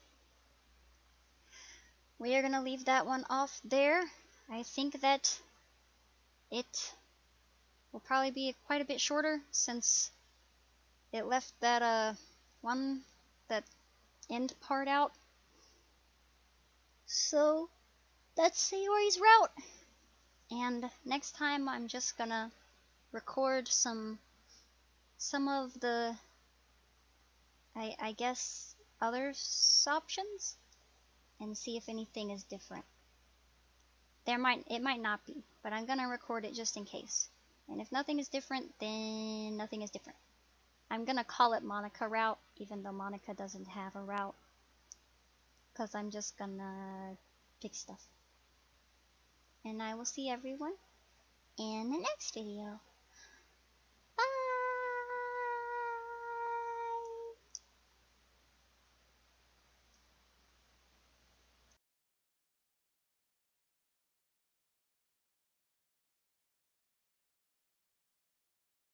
We are gonna leave that one off there. I think that it will probably be quite a bit shorter since it left that that end part out. So that's Sayori's route. And next time I'm just gonna record some of the I guess other options and see if anything is different. It might not be, but I'm gonna record it just in case. And if nothing is different, then nothing is different. I'm gonna call it Monica route, even though Monica doesn't have a route. Because I'm just gonna pick stuff. And I will see everyone in the next video.